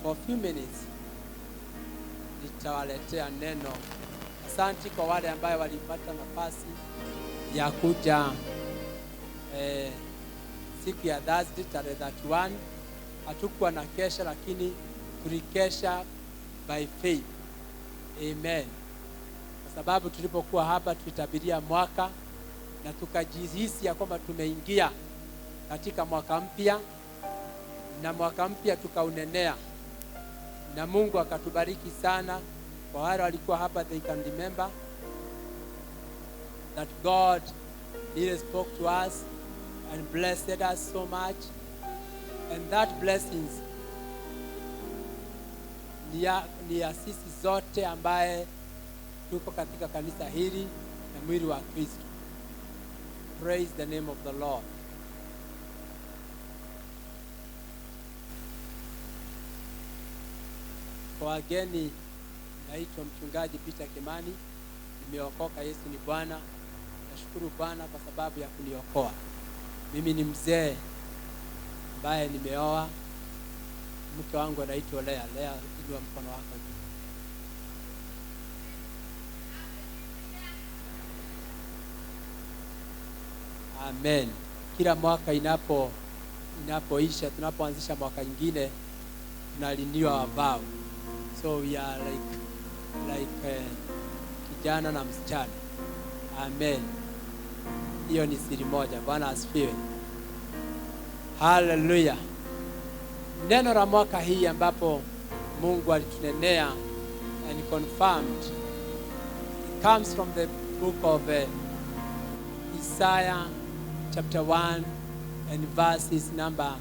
for a few minutes nitawaletea neno. Asante kwa wale ambao walipata nafasi ya kuja siku ya Thursday tarehe 31. Hatukuwa na kesha lakini tulikesha by faith. Amen. Kwa sababu tulipokuwa hapa tulitabiria mwaka na tukajihisi ya kwamba tumeingia katika mwaka mpya, na mwaka mpya tukaunenea, na Mungu akatubariki sana. Kwa wale walikuwa hapa, they can remember that God really spoke to us and blessed us so much, and that blessings ni ya sisi zote ambaye tuko katika kanisa hili na mwili wa Kristo. Praise the name of the Lord. Kwa wageni, naitwa mchungaji Peter Kimani. Nimeokoka, Yesu ni Bwana. Nashukuru Bwana kwa sababu ya kuniokoa. Mimi ni mzee ambaye nimeoa. Mke wangu anaitwa Lea. Lea, inua mkono wako juu. Amen. Kila mwaka inapoisha, tunapoanzisha mwaka mwingine, tunaliniwa vow. So we are like kijana na msichana. Amen. Hiyo ni siri moja. Bwana asifiwe. Hallelujah. Neno la mwaka hii ambapo Mungu alitunenea and confirmed, it comes from the book of Isaiah chapter 1 and verses number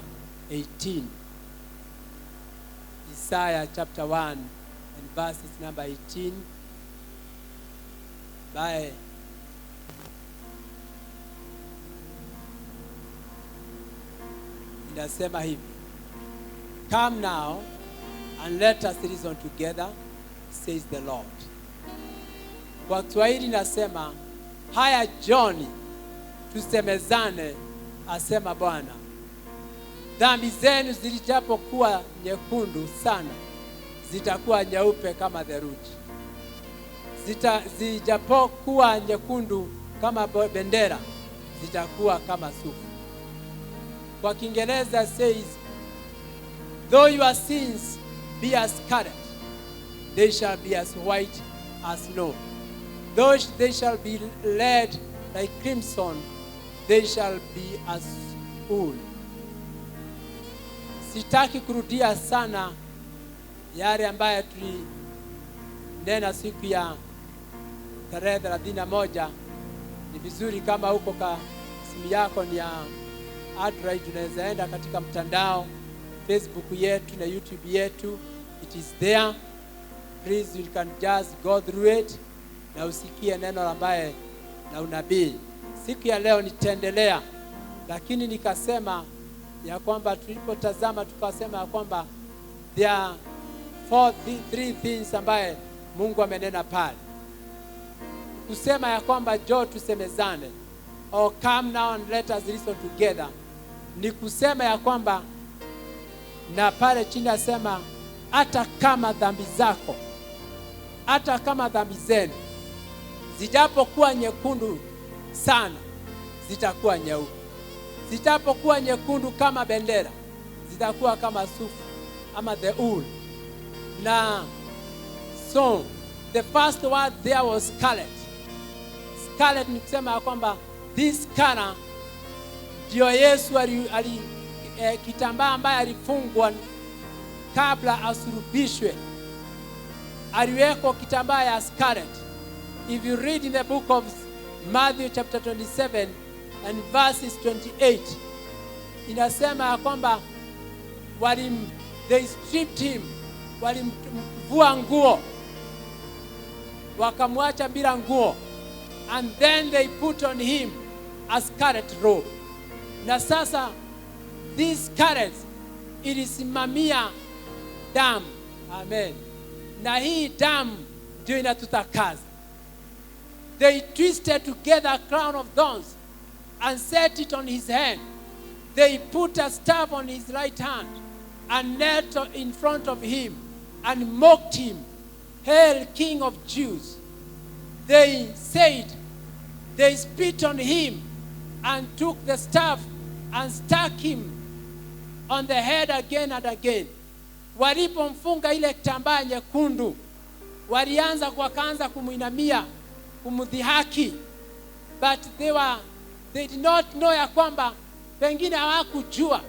18. Isaiah chapter 1 and verses number 18. By inasema hivi: Come now and let us reason together, says the Lord. Kwa Kiswahili nasema, haya John, tusemezane, asema Bwana. Dhambi zenu zilijapokuwa nyekundu sana, zitakuwa nyeupe kama theluji. Zijapokuwa nyekundu kama bendera, zitakuwa kama sufu. Kwa Kiingereza says, though your sins be as scarlet, they shall be as white as snow. Though they shall be red like crimson, they shall be as wool. Sitaki kurudia sana yale ambayo tulinena siku ya tarehe 31. Ni vizuri kama uko simu yako ni ya Android, unaweza enda katika mtandao, Facebook yetu na YouTube yetu. It is there. Please, you can just go through it na usikie neno ambaye na unabii. Siku ya leo nitaendelea, lakini nikasema ya kwamba tulipotazama tukasema ya kwamba there are three things ambaye Mungu amenena pale. Kusema ya kwamba njoo tusemezane, or come now and let us reason together, ni kusema ya kwamba, na pale chini asema, hata kama dhambi zako, hata kama dhambi zenu zijapokuwa nyekundu sana, zitakuwa nyeupe. Zitapokuwa nyekundu kama bendera, zitakuwa kama sufu ama the wool. Na so the first word there was scarlet. Scarlet ni kusema ya kwamba this color ndio Yesu kitambaa ambaye alifungwa kabla asulubishwe, aliwekwa kitambaa ya scarlet. If you read in the book of Matthew chapter 27 and verses 28, inasema ya kwamba they stripped him, walimvua nguo, wakamwacha bila nguo, and then they put on him a scarlet robe. Na sasa this scarlet ilisimamia damu. Amen. Na hii damu ndio inatutakaza. They twisted together a crown of thorns and set it on his head. They put a staff on his right hand and knelt in front of him and mocked him. Hail, King of Jews. They said, they spit on him and took the staff and struck him on the head again and again. Walipomfunga ile kitambaa nyekundu, wakaanza kumuinamia, kumudhihaki. But they did not know ya kwamba pengine hawakujua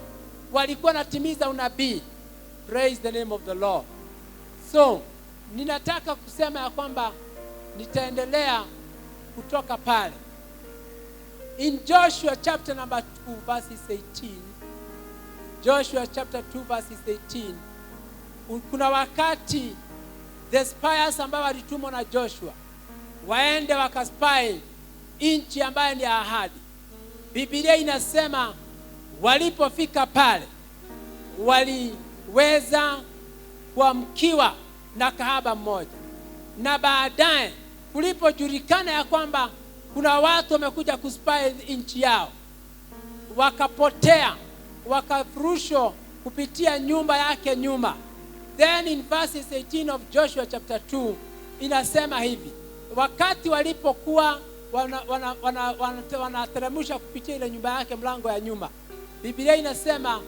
walikuwa natimiza unabii. Praise the name of the Lord. So, ninataka kusema ya kwamba nitaendelea kutoka pale. In Joshua chapter number 2 verses 18. Joshua chapter 2 verses 18. Kuna wakati the spies ambao walitumwa na Joshua waende wakaspy nchi ambayo ni ahadi. Biblia inasema walipofika pale waliweza kuamkiwa na kahaba mmoja. Na baadaye kulipojulikana ya kwamba kuna watu wamekuja kuspy nchi yao, wakapotea, wakafurushwa kupitia nyumba yake nyuma. Then in verses 18 of Joshua chapter 2 inasema hivi, wakati walipokuwa wanateremsha kupitia ile nyumba yake mlango ya nyuma, Biblia inasema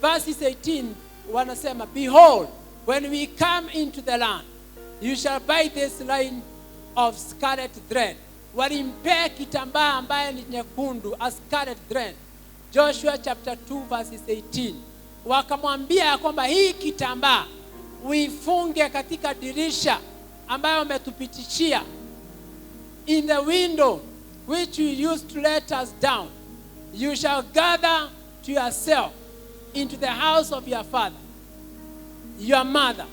verses 18 wanasema, behold, when we come into the land, you shall buy this line of scarlet thread. Walimpea kitambaa ambaye ni nyekundu, a scarlet thread. Joshua chapter 2 verses 18. Wakamwambia ya kwamba hii kitambaa uifunge katika dirisha ambayo umetupitishia, in the window which you used to let us down. You shall gather to yourself into the house of your father, your mother,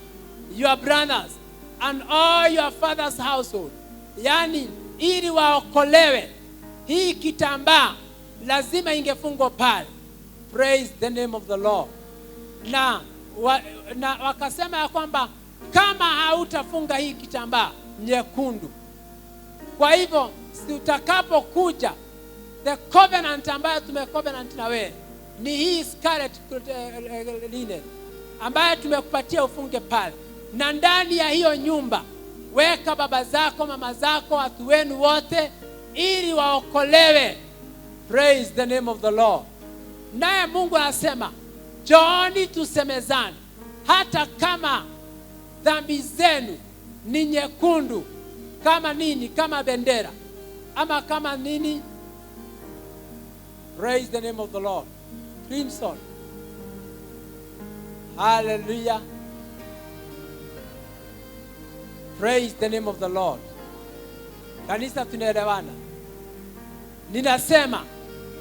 your brothers, and all your father's household. Yani, ili waokolewe, hii kitambaa lazima ingefungwa pale. Praise the name of the Lord. Na wakasema ya kwamba kama hautafunga hii kitambaa nyekundu, kwa hivyo si utakapokuja, the covenant ambayo tumecovenant na wewe ni hii scarlet linen ambayo tumekupatia ufunge pale. Na ndani ya hiyo nyumba weka baba zako, mama zako, watu wenu wote, ili waokolewe. Praise the name of the Lord. Naye Mungu anasema, jooni tusemezane, hata kama dhambi zenu ni nyekundu kama nini, kama bendera, ama kama nini. Praise the name of the Lord. Crimson. Hallelujah. Praise the name of the Lord. Kanisa, tunaelewana? Ninasema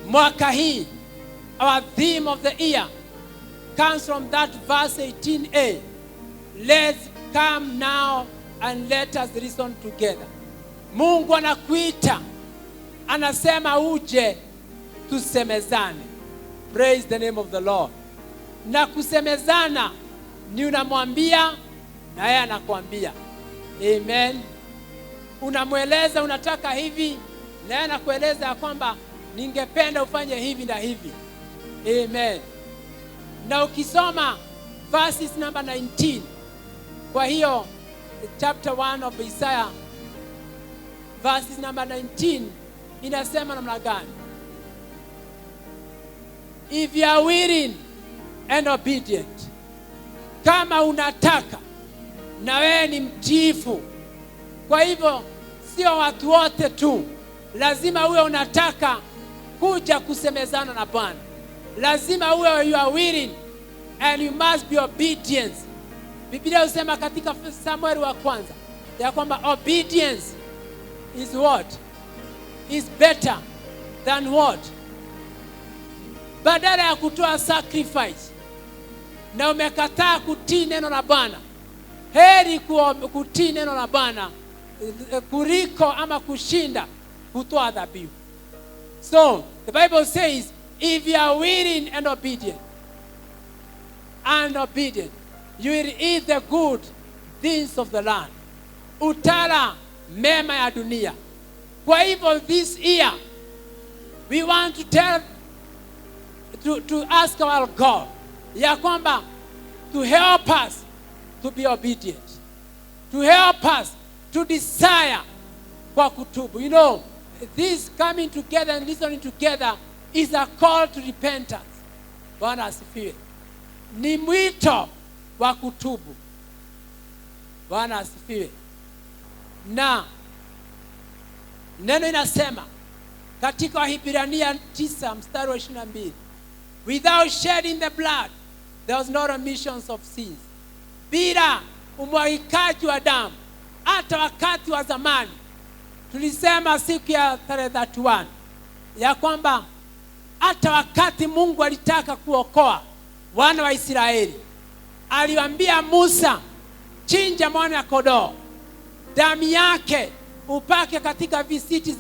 mwaka hii, our theme of the year comes from that verse 18a. Let's come now and let us reason together. Mungu anakuita, anasema uje tusemezane. Praise the name of the Lord. Na kusemezana ni unamwambia na yeye anakuambia. Amen. Unamweleza unataka hivi, na yeye anakueleza ya kwamba ningependa ufanye hivi na hivi. Amen. Na ukisoma verses number 19, kwa hiyo chapter 1 of Isaiah verses number 19 inasema namna gani? If you are willing and obedient, kama unataka na wewe ni mtiifu. Kwa hivyo sio watu wote tu, lazima uwe unataka kuja kusemezana na Bwana. Lazima uwe you are willing and you must be obedient. Biblia husema katika Samueli wa kwanza ya kwamba obedience is what? Is better than what? Badala ya kutoa sacrifice na umekataa kutii neno la Bwana, heri kutii neno la Bwana kuliko ama kushinda kutoa dhabihu. So the Bible says, if you are willing and obedient, you will eat the good things of the land. Utala mema ya dunia. Kwa hivyo this year we want to ask our God ya kwamba to help us to be obedient, to help us to desire kwa kutubu. You know, this coming together and listening together is a call to repentance. Bwana asifiwe. Ni mwito wa kutubu. Bwana asifiwe. Na neno inasema katika Wahibrania 9 mstari wa 22, without shedding the blood there was no remission of sins. Bila umwagikaji wa damu, hata wakati wa zamani tulisema siku ya tarehe 31 ya kwamba hata wakati Mungu alitaka kuokoa wana wa Israeli, aliwaambia Musa, chinja mwana kondoo, damu yake upake katika visiti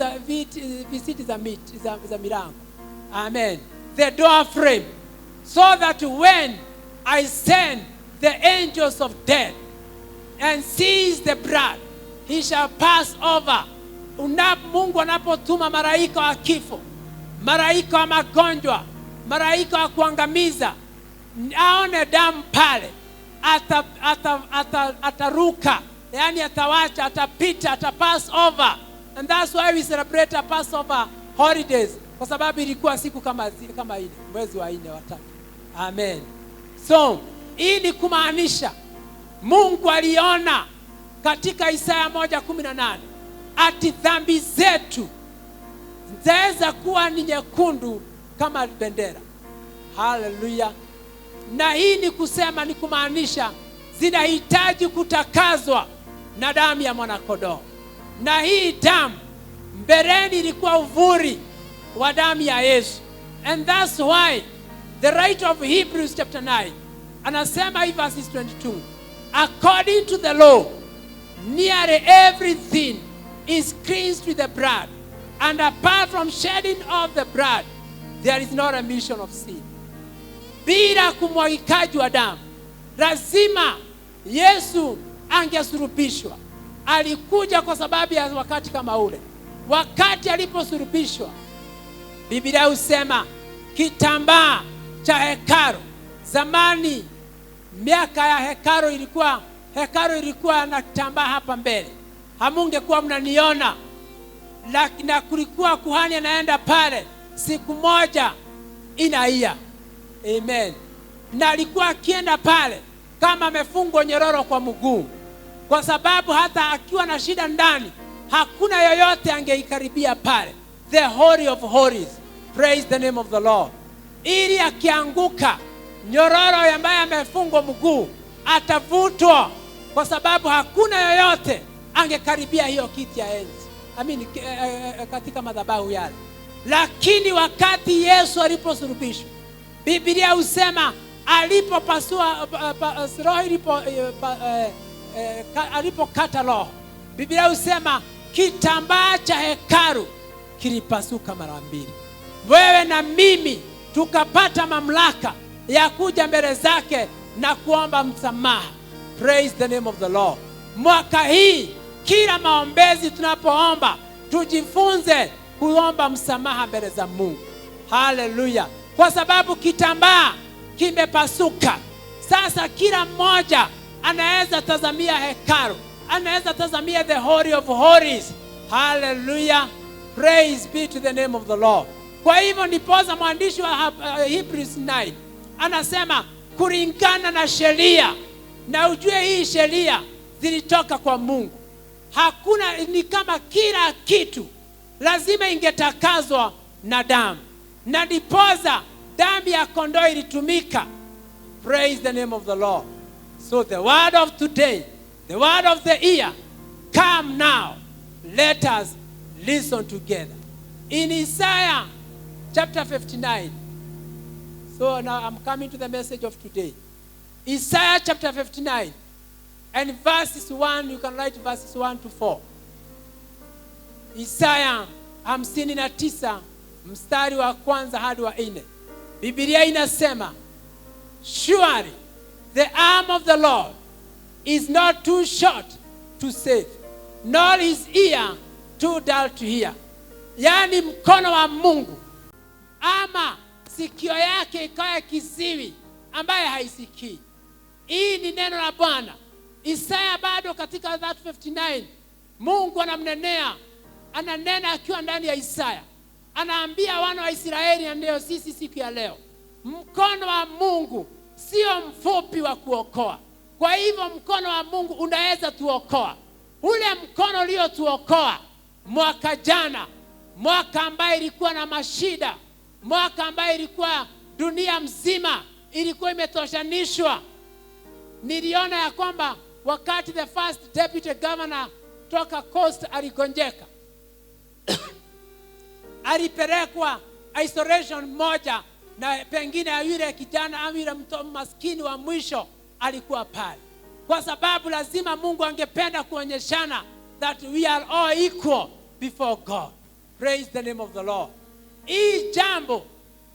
za milango. Amen. The door frame, so that when I send the angels of death and seize the blood, he shall pass over. Mungu anapotuma malaika wa kifo, malaika wa magonjwa, malaika wa kuangamiza, aone damu pale, ataruka, yani atawacha, atapita, atapass over. And that's why we celebrate a Passover holidays, kwa sababu ilikuwa siku kama ile, mwezi wa 4 wa 3. Amen. So hii ni kumaanisha Mungu aliona katika Isaya 1:18 ati dhambi zetu zaweza kuwa ni nyekundu kama bendera. Hallelujah. Na hii ni kusema, ni kumaanisha zinahitaji kutakazwa na damu ya mwanakondoo. Na hii damu mbeleni ilikuwa uvuri wa damu ya Yesu. And that's why the writer of Hebrews chapter 9 anasema in verse 22, according to the law, nearly everything is cleansed with the blood, and apart from shedding of the blood, there is no remission of sin. Bila kumwagikaji wa damu, lazima Yesu angesulubishwa. Alikuja kwa sababu ya wakati kama ule. Wakati aliposulubishwa, Biblia husema kitambaa cha hekalu, zamani miaka ya hekalu ilikuwa na kitambaa hapa mbele. Hamungekuwa mnaniona, lakini kulikuwa kuhani anaenda pale siku moja inaia. Amen. Na alikuwa akienda pale kama amefungwa nyororo kwa mguu, kwa sababu hata akiwa na shida ndani hakuna yoyote angeikaribia pale. The Holy of Holies. Praise the name of the Lord. Ili akianguka nyororo ambaye amefungwa mguu atavutwa, kwa sababu hakuna yoyote angekaribia hiyo kiti ya enzi. Katika madhabahu yale. Lakini wakati Yesu aliposulubishwa, Biblia husema alipopasua roho, alipokata roho, Biblia husema kitambaa cha hekalu kilipasuka mara 2. Wewe na mimi tukapata mamlaka ya kuja mbele zake na kuomba msamaha. Praise the name of the Lord. Mwaka hii kila maombezi tunapoomba, tujifunze kuomba msamaha mbele za Mungu. Hallelujah. Kwa sababu kitambaa kimepasuka. Sasa kila mmoja anaweza tazamia hekalu, anaweza tazamia the Holy of Holies. Hallelujah. Praise be to the name of the Lord. Kwa hivyo ndiposa mwandishi wa Hebrews 9 anasema kulingana na sheria, na ujue hii sheria zilitoka kwa Mungu. Hakuna, ni kama kila kitu lazima ingetakazwa na damu. Na ndiposa damu ya kondoo ilitumika. Praise the name of the Lord. So the word of today, the word of the year, come now. Let us listen together. In Isaiah chapter 59. So now I'm coming to the message of today. Isaiah chapter 59 and verses 1, you can write verses 1 to 4. Isaiah 59 mstari wa kwanza hadi wa 4. Biblia inasema, surely the arm of the Lord is not too short to save, nor his ear too dull to hear. Yani mkono wa Mungu ama sikio yake ikawa kiziwi ambaye haisikii. Hii ni neno la Bwana. Isaya bado katika that 59 Mungu anamnenea, ananena akiwa ndani ya Isaya. Anaambia wana wa Israeli, na ndio sisi siku ya leo, mkono wa Mungu sio mfupi wa kuokoa. Kwa hivyo mkono wa Mungu unaweza tuokoa. Ule mkono uliotuokoa mwaka jana, mwaka ambaye ilikuwa na mashida, mwaka ambaye ilikuwa dunia mzima ilikuwa imetoshanishwa. Niliona ya kwamba wakati the first deputy governor toka Coast aligonjeka, alipelekwa isolation moja, na pengine yule kijana au yule mtu maskini wa mwisho alikuwa pale. Kwa sababu lazima Mungu angependa kuonyeshana that we are all equal before God. Praise the name of the Lord. Hii jambo,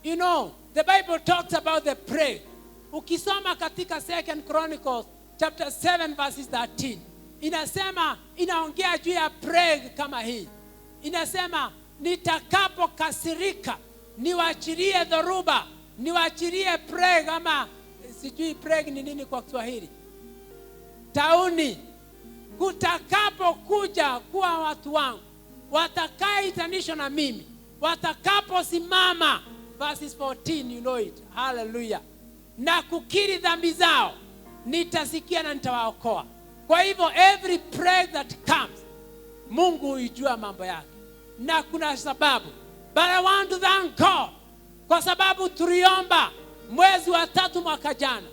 you know, the Bible talks about the plague. Ukisoma katika 2 Chronicles chapter 7 verses 13, inasema, inaongea juu ya plague kama hii. Inasema, nitakapokasirika niwaachilie dhoruba, niwaachilie plague, ama sijui plague ni nini kwa Kiswahili, tauni, kutakapokuja kuwa watu wangu watakaoitanishwa na mimi, watakaposimama, verses 14, you know it, hallelujah, na kukiri dhambi zao, nitasikia na nitawaokoa. Kwa hivyo every plague that comes, Mungu hujua mambo yake, na kuna sababu. But I want to thank God, kwa sababu tuliomba mwezi wa 3 mwaka jana,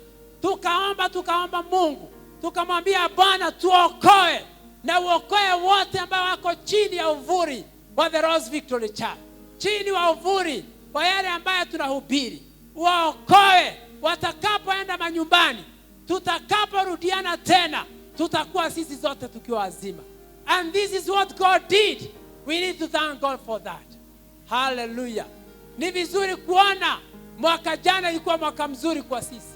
tukaomba Mungu, tukamwambia Bwana tuokoe, na uokoe wote ambao wako chini ya uvuri wa The Rose Victory Church, chini wa uvuri wa yale ambayo tunahubiri. Waokoe watakapoenda manyumbani, tutakaporudiana tena, tutakuwa sisi zote tukiwa wazima. And this is what God did. We need to thank God for that. Hallelujah. Ni vizuri kuona mwaka jana ilikuwa mwaka mzuri kwa sisi.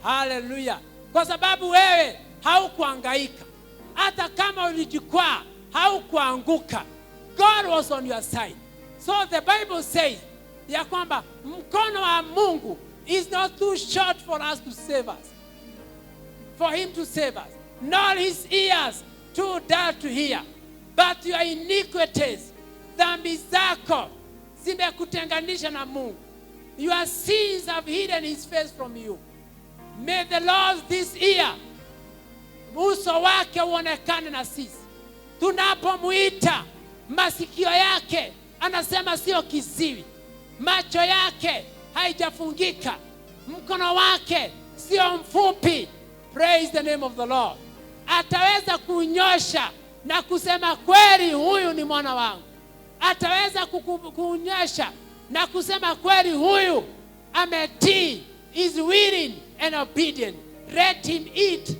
Hallelujah. Kwa sababu wewe haukuhangaika. Hata kama ulijikwaa, haukuanguka. God was on your side. So the Bible says ya kwamba mkono wa Mungu is not too short for us to save us, for him to save us, nor his ears too dull to hear. But your iniquities, dhambi zako, zimekutenganisha na Mungu. Your sins have hidden his face from you. May the Lord this year, uso wake uonekane na sisi. Tunapomuita, masikio yake anasema sio kiziwi, macho yake haijafungika, mkono wake sio mfupi. Praise the name of the Lord. Ataweza kunyosha na kusema kweli huyu ni mwana wangu. Ataweza kunyosha na kusema kweli huyu ametii, is willing and obedient. Let him eat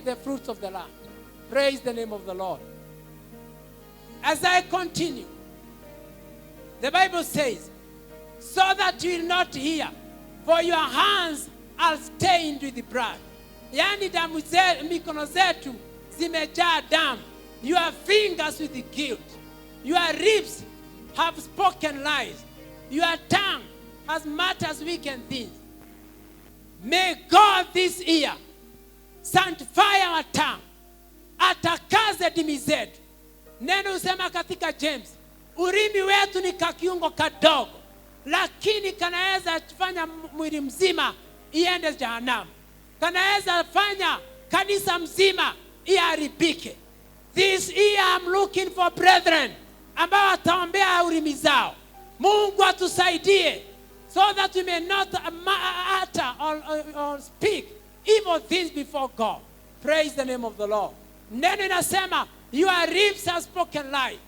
the fruits of the land. Praise the name of the Lord. As I continue, the Bible says, so that you will not hear, for your hands are stained with the blood. Yani mikono zetu zimejaa damu. Your fingers with the guilt. Your lips have spoken lies. Your tongue has muttered wicked things. May God this year sanctify our tongue. Atakaze ndimi zetu. Neno usema katika James, ulimi wetu ni kakiungo kadogo, lakini kanaweza fanya mwili mzima iende jehanamu. Kanaweza fanya kanisa mzima iharibike. This year I'm looking for brethren ambao wataombea ulimi zao. Mungu atusaidie, so that we may not utter or speak evil things before God. Praise the name of the Lord. Neno inasema, your lips have spoken lies,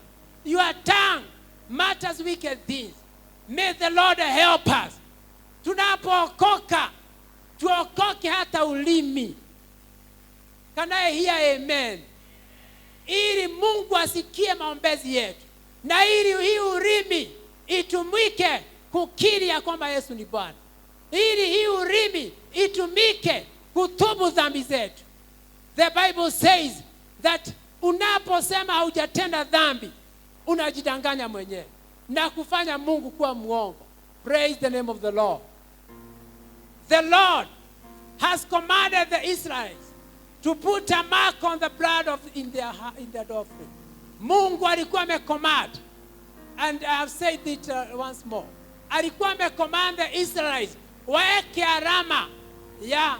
your tongue mutters wicked things. May the Lord help us. Tunapookoka, tuokoke hata ulimi. Can I hear amen? Ili Mungu asikie maombezi yetu, na ili hii ulimi itumike kukiri ya kwamba Yesu ni Bwana. Ili hii ulimi itumike kutubu dhambi zetu. The Bible says that unaposema haujatenda dhambi, unajidanganya mwenyewe na kufanya Mungu kuwa muongo. Praise the name of the Lord. The Lord has commanded the Israelites to put a mark on the blood in their doorframe. Mungu alikuwa amecommand, and I have said it once more. Alikuwa amecommand the Israelites waeke alama ya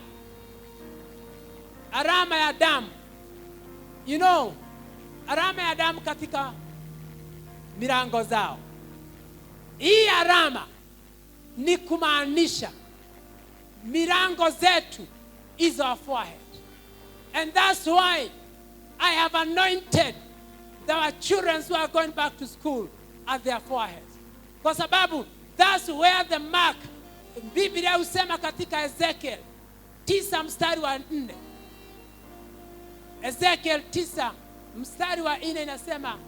damu. You know, alama ya damu katika milango zao. Hii alama ni kumaanisha milango zetu is our forehead. And that's why I have anointed our children who are going back to school at their foreheads. Kwa sababu that's where the mark, Biblia husema katika Ezekiel 9 mstari wa 4. Ezekiel 9 mstari wa 4 inasema,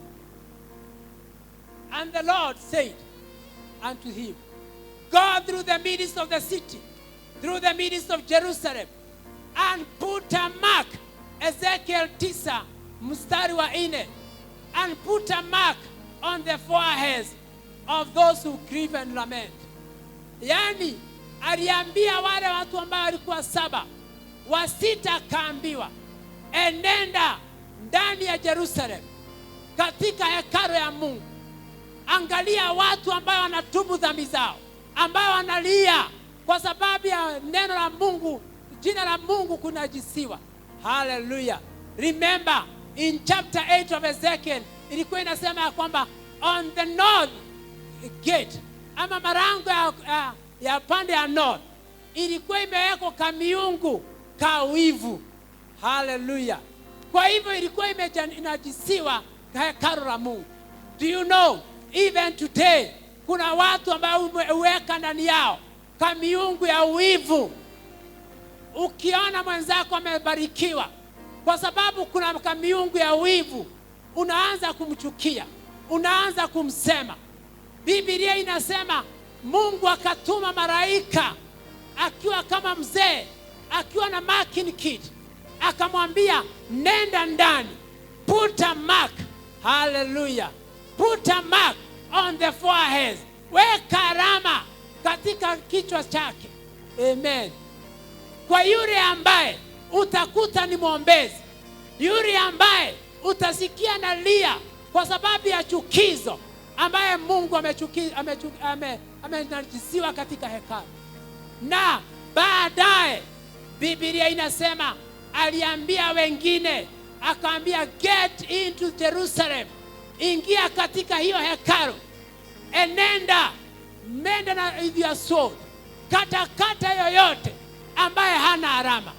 and the Lord said unto him, go through the midst of the city, through the midst of Jerusalem, and put a mark. Ezekiel 9 mstari wa 4. And put a mark on the foreheads of those who grieve and lament. Yani, aliambia wale watu ambao walikuwa 7, wa 6 kaambiwa, enenda ndani ya Jerusalem katika hekalu ya Mungu. Angalia watu ambao wanatubu dhambi zao, ambao wanalia kwa sababu ya neno la Mungu, jina la Mungu kunajisiwa. Hallelujah. Remember, in chapter 8 of Ezekiel, ilikuwa inasema kwamba on the north gate, ama marango ya pande ya north, ilikuwa imewekwa kamiungu kawivu. Hallelujah. Kwa hivyo ilikuwa inajisiwa hekalu la Mungu. Do you know, even today, kuna watu ambao umeweka ndani yao kamiungu ya wivu. Ukiona mwenzako amebarikiwa, kwa sababu kuna kamiungu ya wivu, unaanza kumchukia, unaanza kumsema. Biblia inasema Mungu akatuma malaika akiwa kama mzee, akiwa na marking kit, akamwambia nenda ndani, put a mark. Hallelujah. Put a mark on the forehead. Weka alama katika kichwa chake. Amen. Kwa yule ambaye utakuta ni mwombezi, yule ambaye utasikia na lia kwa sababu ya chukizo ambaye Mungu amenajisiwa katika hekalu. Na baadaye Biblia inasema aliambia wengine, akaambia get into Jerusalem, ingia katika hiyo hekalu, enenda menda na your sword, kata yoyote ambaye hana alama.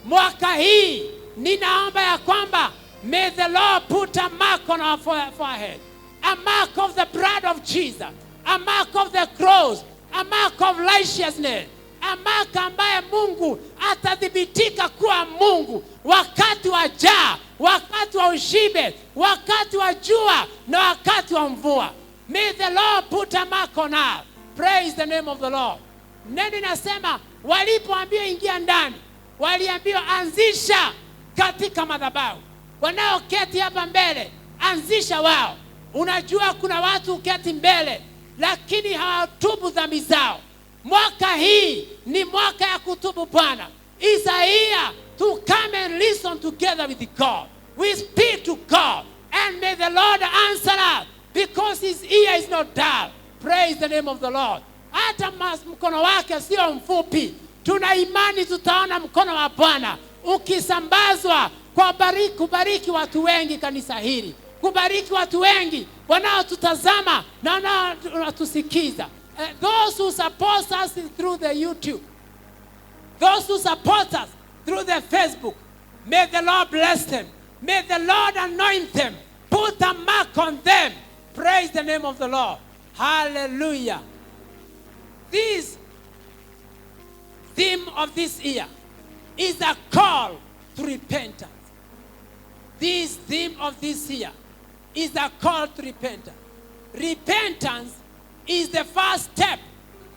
Mwaka hii ninaomba ya kwamba may the Lord put a mark on our forehead, a mark of the blood of Jesus, a mark of the cross, a mark of righteousness, a mark ambaye Mungu atathibitika kuwa Mungu wakati wa njaa, wakati wa ushibe, wakati wa jua na wakati wa mvua. May the Lord put a mark on us. Praise the name of the Lord. Neno nasema walipoambiwa ingia ndani, waliambiwa anzisha katika madhabahu. Wanaoketi hapa mbele, anzisha wao. Unajua kuna watu uketi mbele lakini hawatubu dhambi zao. Mwaka hii ni mwaka ya kutubu Bwana. It's a year to come and listen together with God. We speak to God and may the Lord answer us because his ear is not dull. Praise the name of the Lord. Hata mkono wake sio mfupi. Tuna imani tutaona mkono wa Bwana ukisambazwa kwa kubariki watu wengi kanisa hili. Kubariki watu wengi wanaotutazama na wanaotusikiza. Those who support us through the YouTube, those who support us through the Facebook, may the Lord bless them. May the Lord anoint them. Put a mark on them. Praise the name of the Lord. Hallelujah. This theme of this year is a call to repentance. This theme of this year is a call to repentance. Repentance is the first step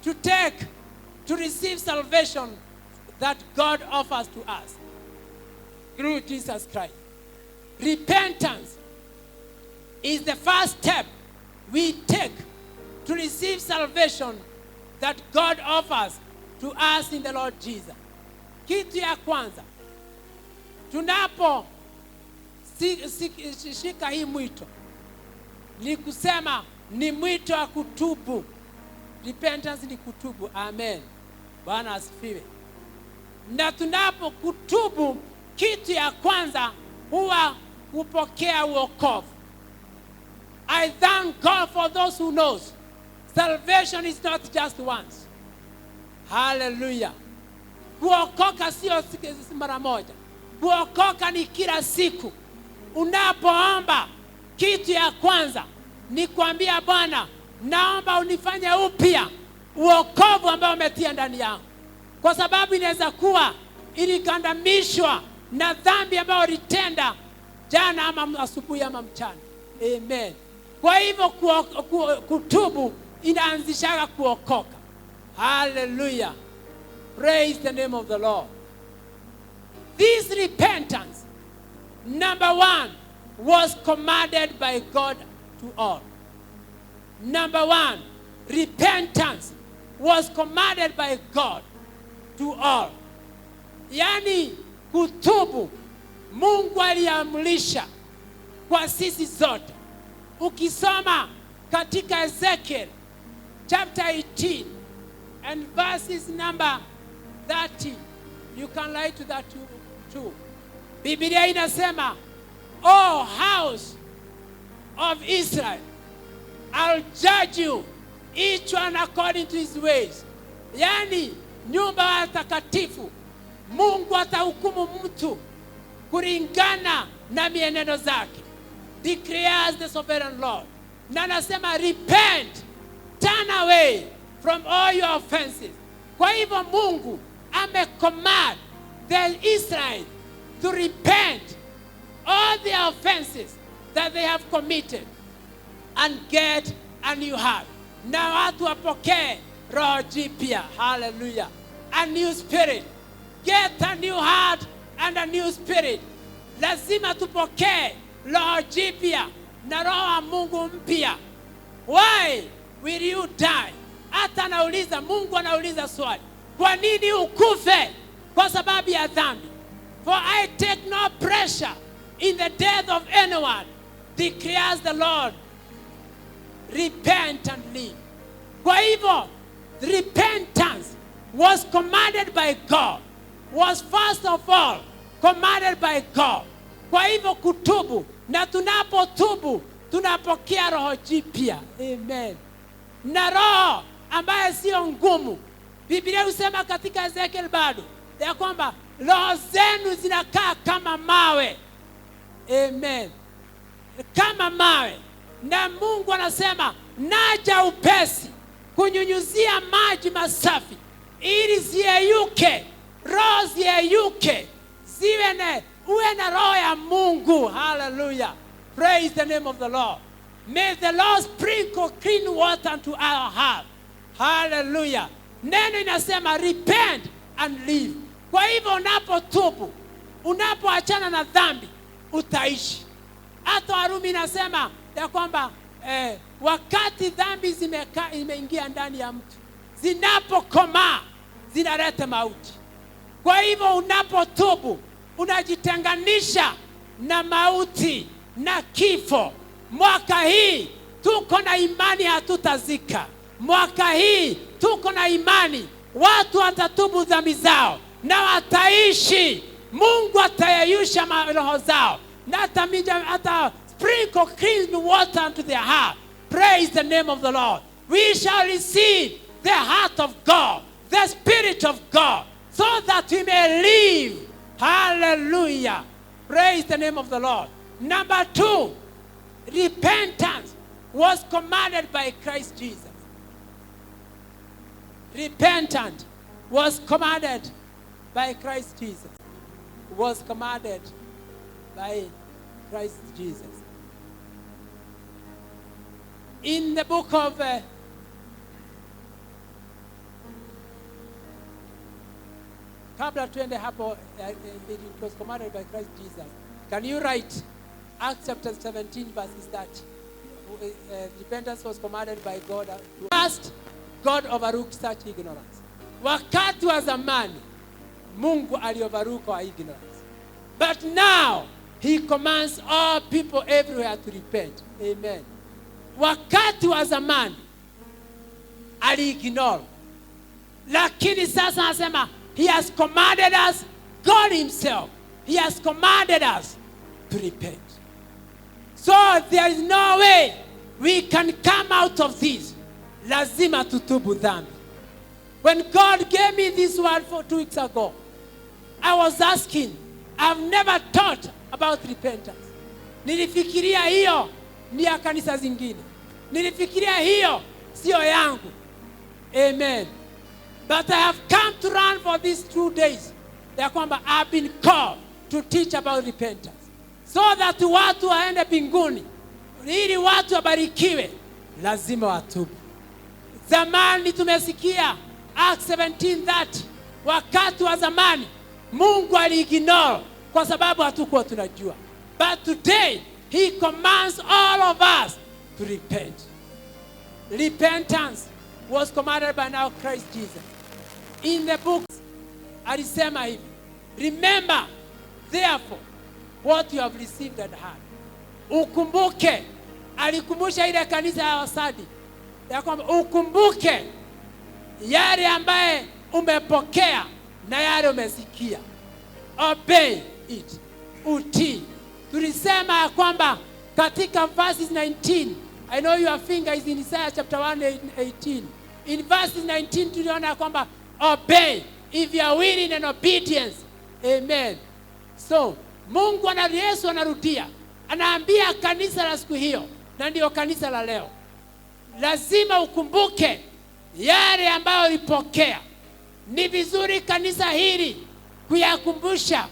to receive salvation that God offers to us through Jesus Christ. Repentance is the first step we take to receive salvation that God offers to us in the Lord Jesus. Kitu ya kwanza, tunapo shika hii mwito, ni kusema ni mwito wa kutubu. Repentance ni kutubu. Amen. Bwana asifiwe. Na tunapo kutubu, kitu ya kwanza huwa kupokea wokovu. I thank God for those who knows salvation is not just once. Hallelujah. Kuokoka sio mara moja. Kuokoka ni kila siku. Unapoomba, kitu ya kwanza ni kuambia Bwana, naomba unifanye upya wokovu ambao umetia ndani yangu. Kwa sababu inaweza kuwa ilikandamishwa na dhambi ambayo ulitenda jana ama asubuhi ama mchana. Amen. Kwa hivyo kutubu inaanzisha kuokoka. Hallelujah. Praise the name of the Lord. This repentance, number one, was commanded by God to all. Number one, repentance was commanded by God to all. Yani kutubu, Mungu aliamrisha kwa sisi zote. Ukisoma katika Ezekiel chapter 18 and verses number 30, you can write to that too. Biblia inasema, "O house of Israel, I'll judge you each one according to his ways." Yani nyumba ya takatifu, Mungu atahukumu mtu kulingana na mienendo zake. Declares the sovereign Lord. Na anasema repent, turn away from all your offenses. Kwa hivyo Mungu amecommand the Israel to repent all their offenses that they have committed and get a new heart. Na watu wapokee roho jipya. Hallelujah. A new spirit. Get a new heart and a new spirit. Lazima tupokee roho jipya na roho wa Mungu mpya. Why will you die? Hata Mungu anauliza swali, kwa nini ukufe? Kwa sababu ya dhambi. For I take no pressure in the death of anyone, declares the Lord. Repent and live. Kwa hivyo, repentance was commanded by God. Was first of all commanded by God. Kwa hivyo kutubu, na tunapotubu tunapokea roho jipya. Amen. Na roho ambaye sio ngumu. Biblia husema katika Ezekiel bado ya kwamba roho zenu zinakaa kama mawe. Amen. Kama mawe. Na Mungu anasema, naja upesi kunyunyuzia maji masafi ili ziyeyuke, roho ziyeyuke, uwe na roho ya Mungu. Hallelujah. Praise the name of the Lord. May the Lord sprinkle clean water into our heart. Hallelujah. Neno inasema repent and live. Kwa hivyo unapotubu, unapoachana na dhambi, utaishi. Hata Warumi inasema ya kwamba wakati dhambi imeingia ndani ya mtu, zinapokomaa zinaleta mauti. Kwa hivyo unapotubu, unajitenganisha na mauti na kifo. Mwaka hii tuko na imani hatutazika. Mwaka hii tuko na imani watu watatubu dhambi zao na wataishi. Mungu atayeyusha roho zao na hata sprinkle clean water into their heart. Praise the name of the Lord. We shall receive the heart of God, the Spirit of God, so that we may live. Hallelujah. Praise the name of the Lord. Number two, repentance was commanded by Christ Jesus. Repentance was commanded by Christ Jesus. Was commanded by Christ Jesus. In the book of kabla tuende hapo, it was commanded by Christ Jesus. Can you write Acts chapter 17 verses 30? Repentance was commanded by God. First, God overlooked such ignorance. Wakati wa zamani Mungu aliovaruka wa ignorance. But now he commands all people everywhere to repent. Amen. Wakati wa zamani aliignore. Lakini sasa anasema he has commanded us, God himself, he has commanded us to repent. So there is no way we can come out of this. Lazima tutubu dhambi. When God gave me this word 2 weeks ago, I was asking, I've never thought about repentance. Nilifikiria hiyo ni ya kanisa zingine. Nilifikiria hiyo sio yangu. Amen. But I have come to run for these 2 days. Ya kwamba I've been called to teach about repentance. So that watu waende mbinguni. Ili watu wabarikiwe, lazima watubu. Zamani tumesikia Acts 17:30. Wakati wa zamani Mungu aliignore kwa sababu hatukuwa tunajua. But today he commands all of us to repent. Repentance was commanded by now Christ Jesus. In the books alisema hivi, remember therefore what you have received and heard. Ukumbuke, alikumbusha ile kanisa ya Wasadi ya kwamba ukumbuke yale ambaye umepokea na yale umesikia. Obey it. Utii. Tulisema ya kwamba katika verses 19, I know your finger is in Isaiah chapter 1:18. In verses 19 tuliona kwamba obey if you are willing and obedience. Amen. So Mungu na Yesu anarudia, anaambia kanisa la siku hiyo, na ndio kanisa la leo, lazima ukumbuke yale ambayo ulipokea. Ni vizuri kanisa hili kuyakumbusha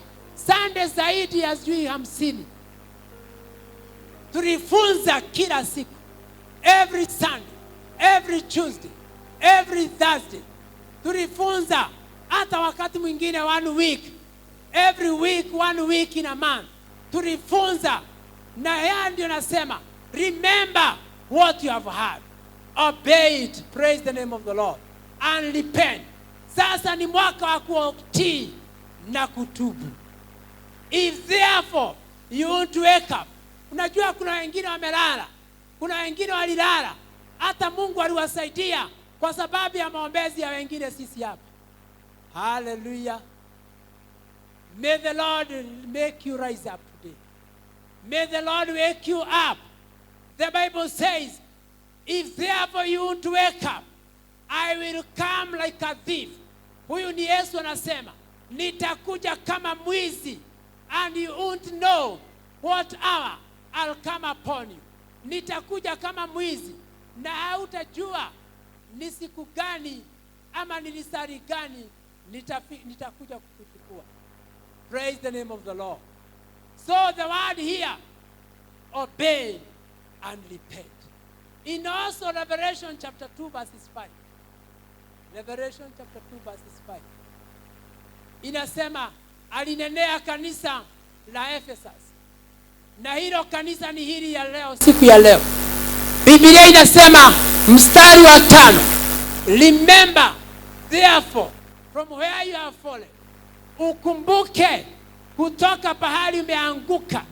Sunday zaidi ya 50. Tulifunza kila siku, every Sunday, every Tuesday, every Thursday. Tulifunza hata wakati mwingine 1 week, every week, 1 week in a month. Tulifunza, na yeye ndio nasema remember what you have heard. Obey it, praise the name of the Lord, and repent. Sasa ni mwaka wa kutii na kutubu. If therefore you want to wake up. Unajua kuna wengine wamelala, kuna wengine walilala, hata Mungu aliwasaidia kwa sababu ya maombezi ya wengine sisi hapa. Hallelujah. May the Lord make you rise up today. May the Lord wake you up. The Bible says, if therefore you want to wake up, I will come like a thief. Huyu ni Yesu anasema, nitakuja kama mwizi, and you won't know what hour I'll come upon you. Nitakuja kama mwizi na hautajua ni siku gani ama ni lisari gani nitakuja kukuchukua. Praise the name of the Lord. So the word here, obey and repent. In also Revelation chapter 2 verses 5. Revelation chapter 2 verses 5. Inasema alinenea kanisa la Ephesus. Na hilo kanisa ni hili ya leo, siku ya leo. Biblia inasema mstari wa 5. Remember therefore from where you have fallen. Ukumbuke kutoka pahali umeanguka,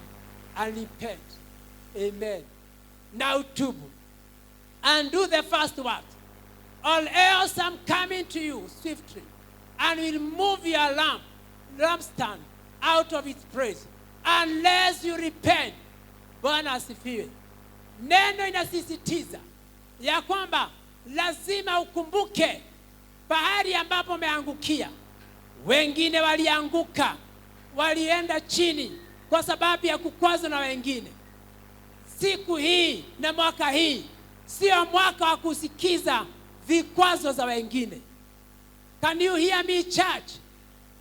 and repent. Amen. Now tubu and do the first work, or else I'm coming to you swiftly and will move your lampstand out of its place unless you repent. Bwana asifiwe. Neno inasisitiza ya kwamba lazima ukumbuke pahali ambapo umeangukia. Wengine walianguka, walienda chini kwa sababu ya kukwazwa na wengine. Siku hii na mwaka hii sio mwaka wa kusikiza vikwazo za wengine. Can you hear me, church?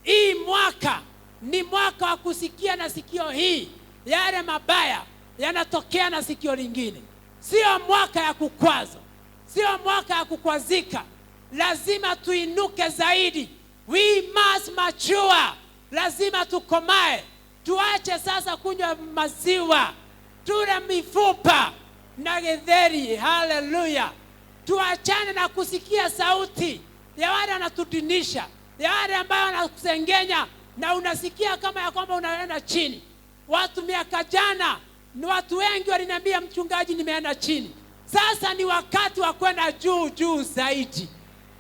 Hii mwaka ni mwaka wa kusikia na sikio hii yale mabaya yanatokea na sikio lingine. Sio mwaka ya kukwazo, sio mwaka ya kukwazika. Lazima tuinuke zaidi. We must mature. Lazima tukomae. Tuache sasa kunywa maziwa, tule mifupa na getheri. Hallelujah. Tuachane na kusikia sauti ya wale wanatudinisha, ya wale ambao wanakusengenya na unasikia kama ya kwamba unaenda chini. Watu miaka jana, ni watu wengi waliniambia, mchungaji, nimeenda chini. Sasa ni wakati wa kwenda juu zaidi.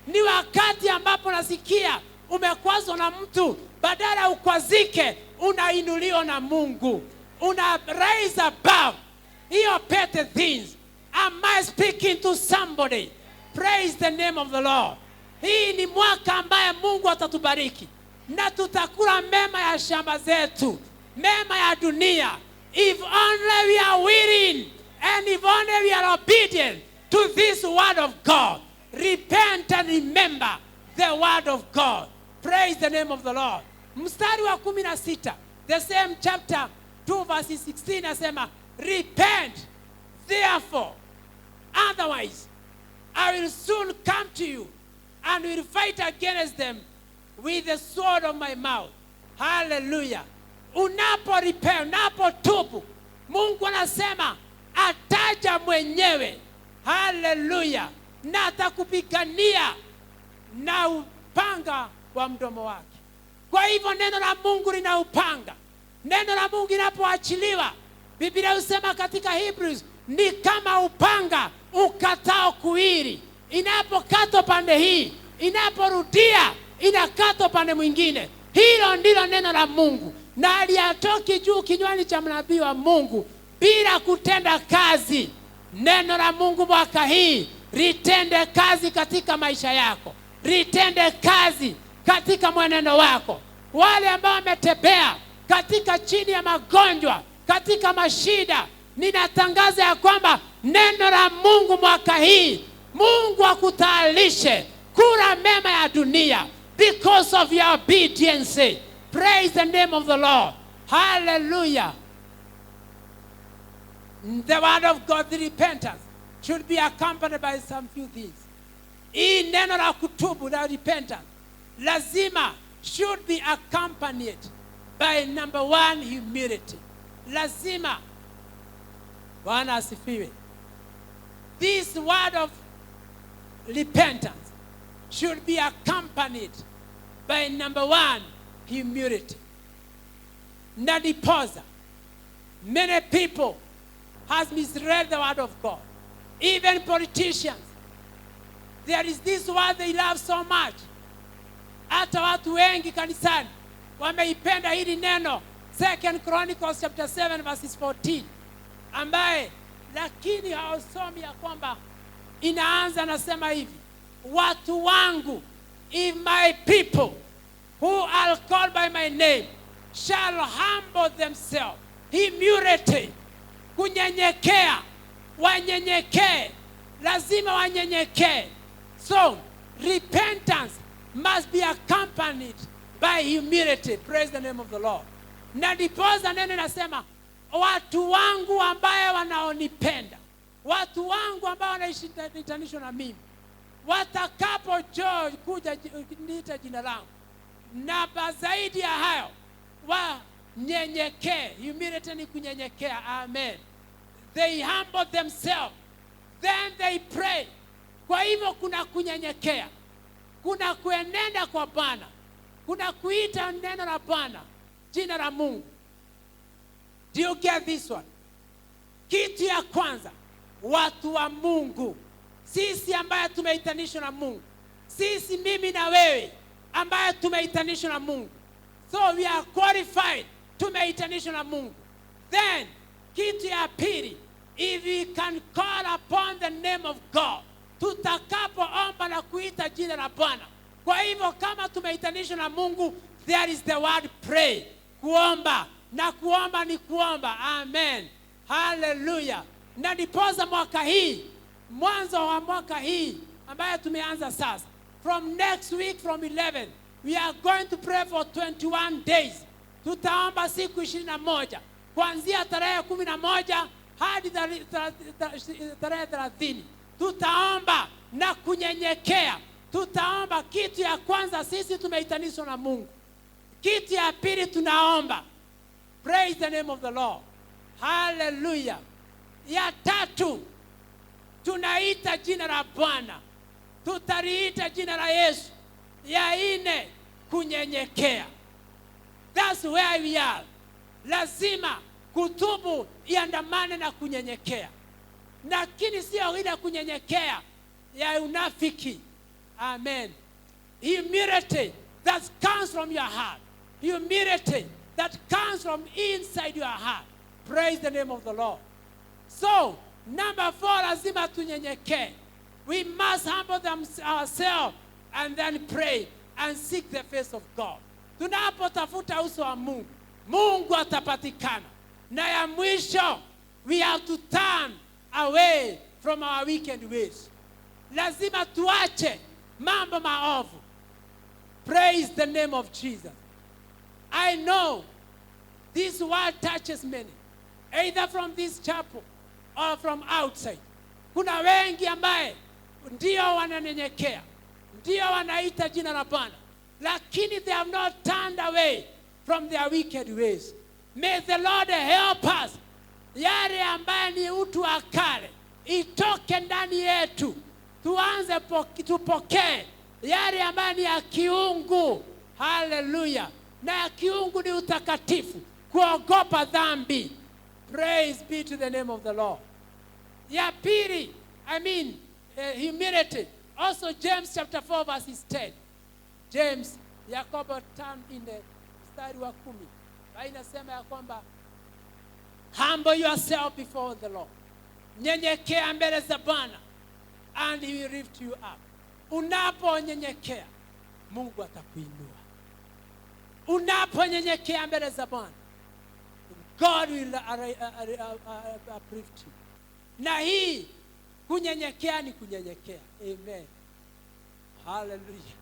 Ni wakati ambapo nasikia umekwazwa na mtu, badala ukwazike, unainuliwa na Mungu. Una rise above your petty things. Am I speaking to somebody? Praise the name of the Lord. Hii ni mwaka ambaye Mungu atatubariki na tutakula mema ya shamba zetu, mema ya dunia. If only we are willing and if only we are obedient to this word of God. Repent and remember the word of God. Praise the name of the Lord. Mstari wa 16, the same chapter 2 verse 16 asema, repent therefore, otherwise I will soon come to you and will fight against them with the sword of my mouth. Hallelujah. Unapo repent, unapo tubu, Mungu anasema ataja mwenyewe. Hallelujah. Na atakupigania na upanga wa mdomo wake. Kwa hivyo neno la Mungu lina upanga. Neno la Mungu linapoachiliwa, Biblia husema katika Hebrews, ni kama upanga ukatao kuwili. Inapokatwa pande hii, inaporudia inakatwa pande mwingine. Hilo ndilo neno la Mungu, na haliatoki juu kinywani cha nabii wa Mungu bila kutenda kazi. Neno la Mungu mwaka hii litende kazi katika maisha yako, litende kazi katika mwenendo wako. Wale ambao wametembea katika chini ya magonjwa, katika mashida, ninatangaza ya kwamba neno la Mungu mwaka hii, Mungu akutayarishe kula mema ya dunia because of your obedience. Praise the name of the Lord. Hallelujah. The word of God, the repentance, should be accompanied by some few things. Hii neno la kutubu na repentance lazima should be accompanied by number 1, humility. Lazima. Bwana asifiwe. This word of repentance should be accompanied by number 1, humility. Nadiposa. Many people has misread the word of God. Even politicians. There is this word they love so much. Hata watu wengi kanisani wameipenda hili neno, 2 Chronicles chapter 7 verses 14, ambaye lakini hawasomi ya kwamba inaanza nasema hivi, watu wangu, if my people who are called by my name shall humble themselves. Humility, kunyenyekea, wanyenyekee, lazima wanyenyekee. So repentance must be accompanied by humility. Praise the name of the Lord. Na ndiposa neno nasema, watu wangu ambaye wanaonipenda, watu wangu ambao wanaitanishwa na mimi, watakapo kuja niita jina langu, na zaidi ya hayo wanyenyekee. Humility ni kunyenyekea. Amen. They humble themselves, then they pray. Kwa hivyo kuna kunyenyekea, kuna kuenenda kwa Bwana, kuna kuita neno la Bwana, jina la Mungu. Do you get this one? Kitu ya kwanza, watu wa Mungu, sisi ambaye tumeitanishwa na Mungu, sisi mimi na wewe ambaye tumeitanishwa na Mungu, so we are qualified, tumeitanishwa na Mungu. Then kitu ya pili, if we can call upon the name of God, tutakapoomba na kuita jina la Bwana. Kwa hivyo kama tumeitanishwa na Mungu, there is the word pray, kuomba, na kuomba ni kuomba. Amen. Hallelujah. Na ndiposa mwaka hii, mwanzo wa mwaka hii ambaye tumeanza sasa, from next week from 11, we are going to pray for 21 days. Tutaomba siku 21, kuanzia tarehe 11 hadi tarehe 30. Tutaomba na kunyenyekea. Tutaomba. Kitu ya kwanza, sisi tumeitanishwa na Mungu. Kitu ya pili, tunaomba. Praise the name of the Lord. Hallelujah. Ya tatu, tunaita jina la Bwana. tutaliita jina la Yesu. Ya ine, kunyenyekea. That's where we are. Lazima kutubu iandamane na kunyenyekea. Lakini sio ile kunyenyekea ya unafiki. Amen. Humility that comes from your heart. Humility that comes from inside your heart. Praise the name of the Lord. So, number 4, lazima tunyenyekee. We must humble ourselves and then pray and seek the face of God. Tunapotafuta uso wa Mungu, Mungu atapatikana. Na ya mwisho, we have to turn away from our wicked ways. Lazima tuache mambo maovu. Praise the name of Jesus. I know this word touches many, either from this chapel or from outside. Kuna wengi ambaye ndio wananyenyekea, ndio wanaita jina la Bwana, lakini they have not turned away from their wicked ways. May the Lord help us. Yale ambaye ni utu wa kale itoke ndani yetu, tuanze tupokee yale ambaye ni ya kiungu. Hallelujah. Na ya kiungu ni utakatifu, kuogopa dhambi. Praise be to the name of the Lord. Ya pili, humility. Also James chapter 4 verse 10. James, Yakobo turn in the mstari wa 10. Inasema ya kwamba humble yourself before the Lord. Nyenyekea mbele za Bwana and he will lift you up. Unaponyenyekea, Mungu atakuinua. Unaponyenyekea mbele za Bwana, God will uplift you. Na hii kunyenyekea ni kunyenyekea. Amen. Hallelujah.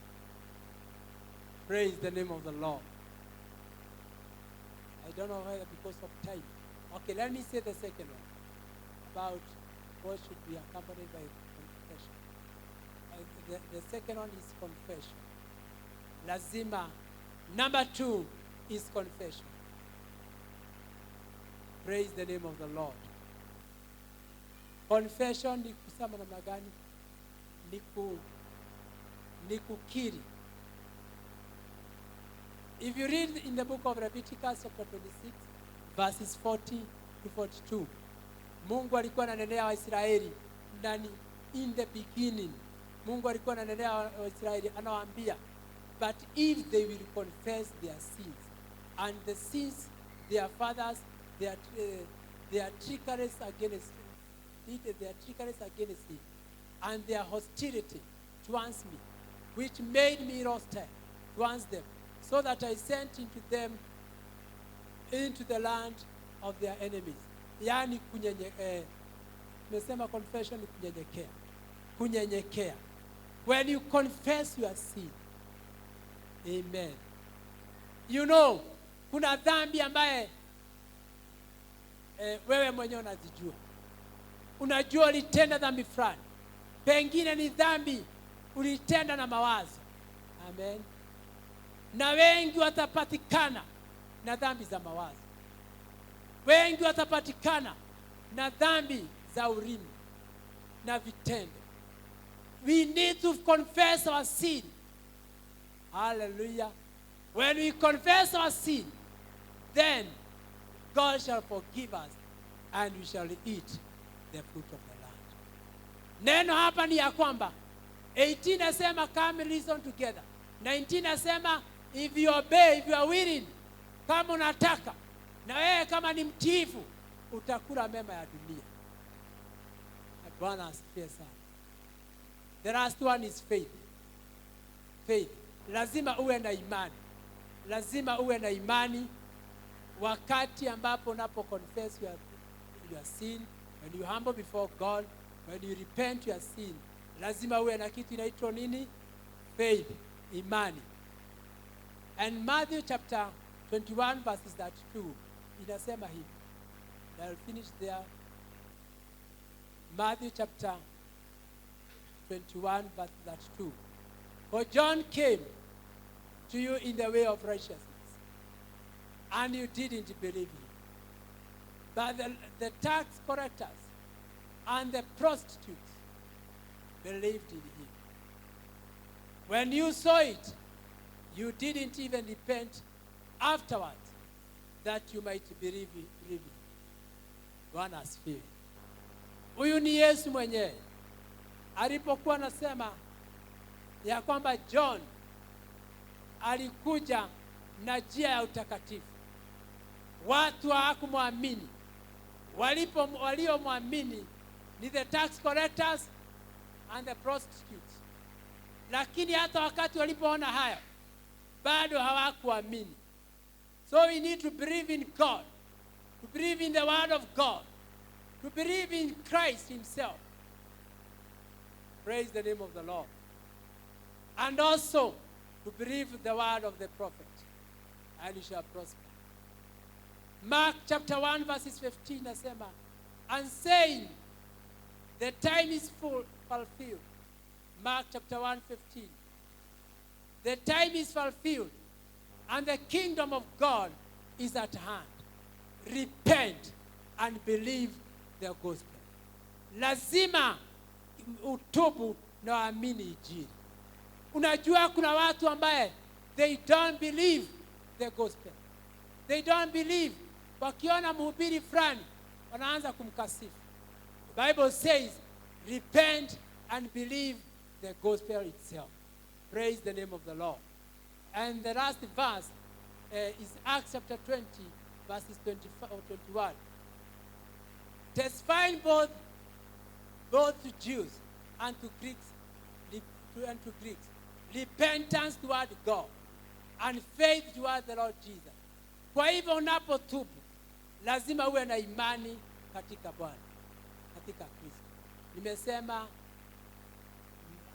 Praise the name of the Lord. I don't know whether because of time. Okay, let me say the second one about what should be accompanied by confession. The second one is confession. Lazima. Number 2 is confession. Praise the name of the Lord. Confession ni kusema namna gani? Ni kukiri. If you read in the book of Leviticus chapter 26 verses 40 to 42, Mungu alikuwa ananenea Waisraeli ndani in the beginning. Mungu alikuwa ananenea Waisraeli anawaambia, but if they will confess their sins and the sins their fathers, their trickeries against him, and their hostility towards me, which made me hostile towards them, so that I sent into them into the land of their enemies. Yani tumesema confession ni kunyenyekea. Kunyenyekea. When you confess your sin. Amen. You know, kuna dhambi ambaye wewe mwenyewe unazijua. Unajua ulitenda dhambi fulani. Pengine ni dhambi ulitenda na mawazo. Amen. Na wengi watapatikana na dhambi za mawazo. Wengi watapatikana na dhambi za ulimi na vitendo. We need to confess our sin. Hallelujah. When we confess our sin, then God shall forgive us and we shall eat the fruit of the land. Neno hapa ni ya kwamba 18 nasema come reason together. 19 nasema if you obey, if you are willing, kama unataka, na wewe kama ni mtiifu, utakula mema ya dunia. Bwana asifiwe sana. The last one is faith. Faith. Lazima uwe na imani. Lazima uwe na imani wakati ambapo unapo confess your sin, when you humble before God, when you repent your sin. Lazima uwe na kitu inaitwa nini? Faith, imani. And Matthew chapter 21 verses 32 inasema hivi. I'll finish there. Matthew chapter 21 verse 32. For John came to you in the way of righteousness, and you didn't believe him. But the tax collectors and the prostitutes believed in him. When you saw it, you didn't even repent afterwards that you might believe it. Bwana asifiwe. Huyu ni Yesu mwenyewe. Alipokuwa anasema ya kwamba John alikuja na njia ya utakatifu, watu hawakumwamini. Waliomwamini ni the tax collectors and the prostitutes. Lakini hata wakati walipoona hayo, bado hawakuamini. So we need to believe in God, to believe in the word of God, to believe in Christ himself. Praise the name of the Lord. And also to believe the word of the prophet, and you shall prosper. Mark chapter 1 verses 15 nasema, and saying, the time is fulfilled. Mark chapter 1:15. The time is fulfilled, and the kingdom of God is at hand. Repent and believe the gospel. Lazima utubu na waamini injili. Unajua kuna watu ambaye they don't believe the gospel. They don't believe. Wakiona mhubiri fulani wanaanza kumkasifu. The Bible says, repent and believe the gospel itself. Praise the name of the Lord. And the last verse is Acts chapter 20, verses 24 or 21. Testifying both to Jews and to Greeks, repentance toward God and faith toward the Lord Jesus. Kwa hivyo unapotubu, lazima uwe na imani katika Bwana, katika Kristo. Nimesema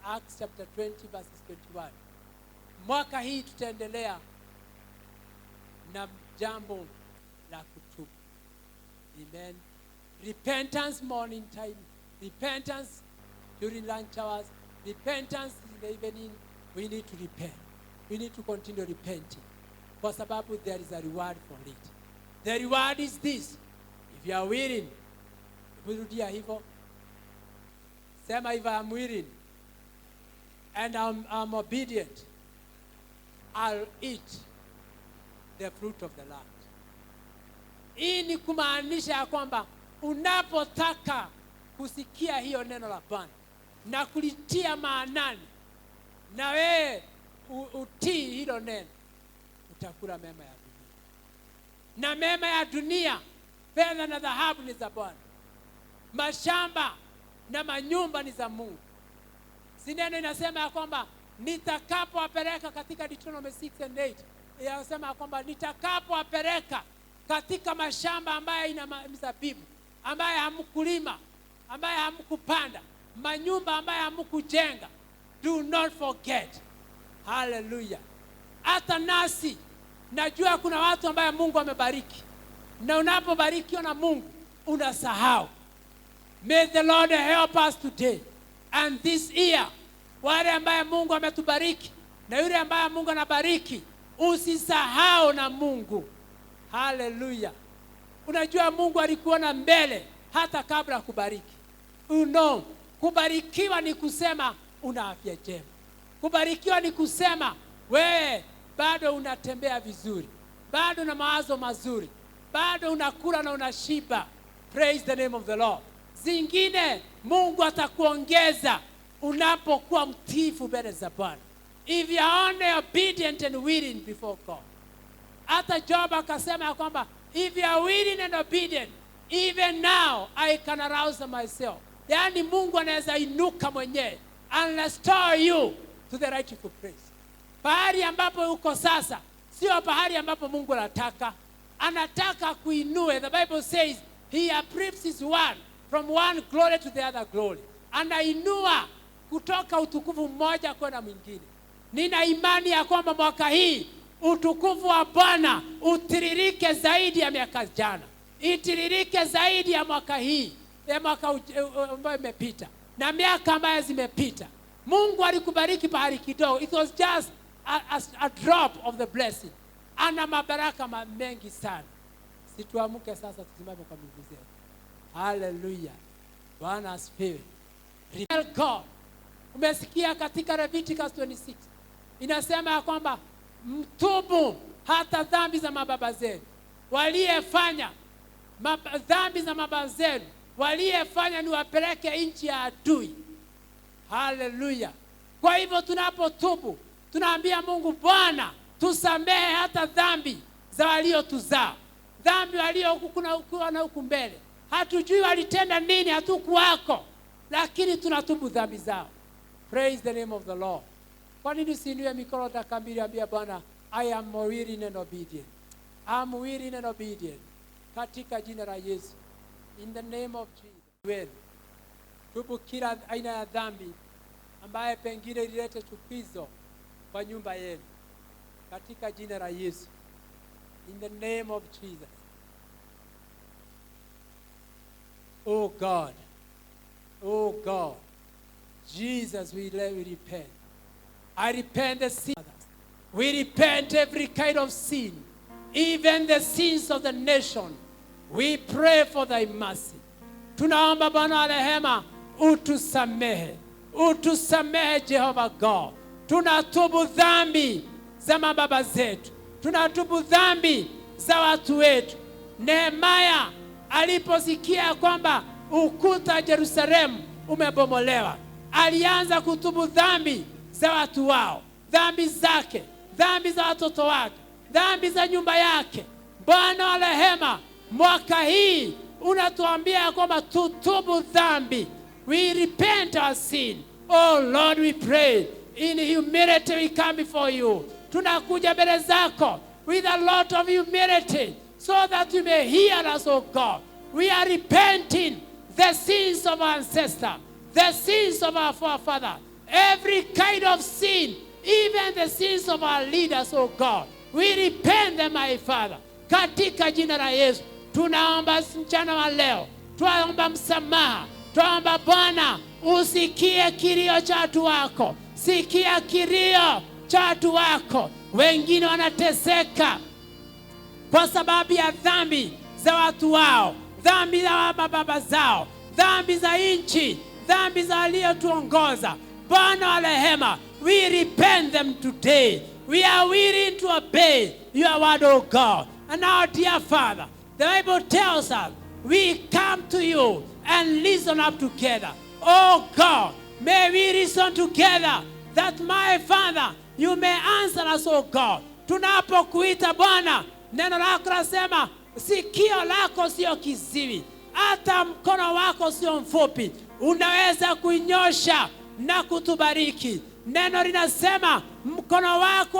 Acts chapter 20 verses 21. Mwaka hii tutaendelea na jambo la kutubu. Amen. Repentance morning time, repentance during lunch hours, repentance in the evening. We need to repent. We need to continue repenting. Kwa sababu there is a reward for it. The reward is this. If you are willing, rudia hivyo. Sema, if I am willing and I'm obedient, I'll eat the fruit of the land. Hii ni kumaanisha ya kwamba unapotaka kusikia hiyo neno la Bwana na kulitia maanani, na wewe utii hilo neno, utakula mema ya dunia. Na mema ya dunia, fedha na dhahabu ni za Bwana, mashamba na manyumba ni za Mungu. Si neno inasema ya kwamba nitakapowapeleka katika Deuteronomy 6 and 8, inasema ya kwamba nitakapowapeleka katika mashamba ambayo ina mizabibu, ambayo hamkulima, ambayo hamkupanda, manyumba ambayo hamkujenga, do not forget. Hallelujah. Hata nasi najua kuna watu ambaye Mungu amebariki, na unapobarikiwa na Mungu unasahau. May the Lord help us today and this year. Wale ambaye Mungu ametubariki na yule ambaye Mungu anabariki, usisahau na Mungu. Hallelujah. Unajua Mungu alikuona mbele hata kabla ya kubariki. Kubarikiwa ni kusema una afya njema. Kubarikiwa ni kusema wewe bado unatembea vizuri, bado una mawazo mazuri, bado unakula na unashiba. Praise the name of the Lord. Zingine Mungu atakuongeza unapokuwa mtiifu mbele za Bwana. If you are only obedient and willing before God. Hata Job akasema ya kwamba if you are willing and obedient, even now I can arouse myself. Yani Mungu anaweza inuka mwenyewe and restore you to the rightful place. Pahali ambapo uko sasa sio pahali ambapo Mungu anataka. Anataka kuinue. The Bible says he uplifts his word from one glory to the other glory. Anainua kutoka utukufu mmoja kwenda mwingine. Nina imani ya kwamba mwaka hii utukufu wa Bwana utiririke zaidi ya miaka jana. Itiririke zaidi ya mwaka hii, ya mwaka ambayo imepita na miaka ambayo zimepita. Mungu alikubariki pahali kidogo. It was just a drop of the blessing. Ana mabaraka mengi sana. Situamuke sasa tusimame kwa miguu zetu. Hallelujah. Bwana asifiwe. Tell God. Umesikia katika Leviticus 26 inasema ya kwamba mtubu hata dhambi za mababa zenu waliyefanya, dhambi za mababa zenu waliyefanya ni wapeleke nchi ya adui. Haleluya. Kwa hivyo tunapotubu tunaambia Mungu, Bwana tusamehe hata dhambi za waliotuzaa, dhambi waliokuwa na huku mbele. Hatujui walitenda nini, hatukuwako, lakini tunatubu dhambi zao. Praise the name of the Lord. Kwa nini usiinue mikono dakika mbili, ambia Bwana, I am willing and obedient. I'm willing and obedient. Katika jina la Yesu. In the name of Jesus. Tubu kila aina ya dhambi ambaye pengine ililete chukizo kwa nyumba yenu. Katika jina la Yesu. In the name of Jesus. Oh God. Oh God. Jesus, we repent. I repent the sins. We repent every kind of sin, even the sins of the nation. We pray for thy mercy. Tunaomba Bwana wa rehema, utusamehe. Utusamehe Jehovah God. Tunatubu dhambi za mababa zetu. Tunatubu dhambi za watu wetu. Nehemia aliposikia kwamba ukuta Yerusalemu umebomolewa, alianza kutubu dhambi za watu wao, dhambi zake, dhambi za watoto wake, dhambi za nyumba yake. Bwana wa rehema, mwaka hii unatuambia kwamba tutubu dhambi. We repent our sin. Oh Lord, we pray. In humility we come before you. Tunakuja mbele zako with a lot of humility, so that you may hear us, oh God. We are repenting the sins of our ancestors, the sins of our forefathers, every kind of sin, even the sins of our leaders, oh God. We repent them, my Father. Katika jina la Yesu, tunaomba mchana wa leo, tunaomba msamaha, tunaomba Bwana usikie kilio cha watu wako. Sikia kilio cha watu wako. Wengine wanateseka kwa sababu ya dhambi za watu wao, dhambi za baba zao, dhambi za nchi, dhambi za waliotuongoza. Bwana wa rehema, we repent them today. We are willing to obey your word, O God. And now, dear Father, the Bible tells us we come to you and listen up together. Oh God, may we listen together, that my Father, you may answer us, oh God. Tunapokuita Bwana, neno lako nasema sikio lako sio kiziwi, hata mkono wako sio mfupi, unaweza kuinyosha na kutubariki. Neno linasema mkono wako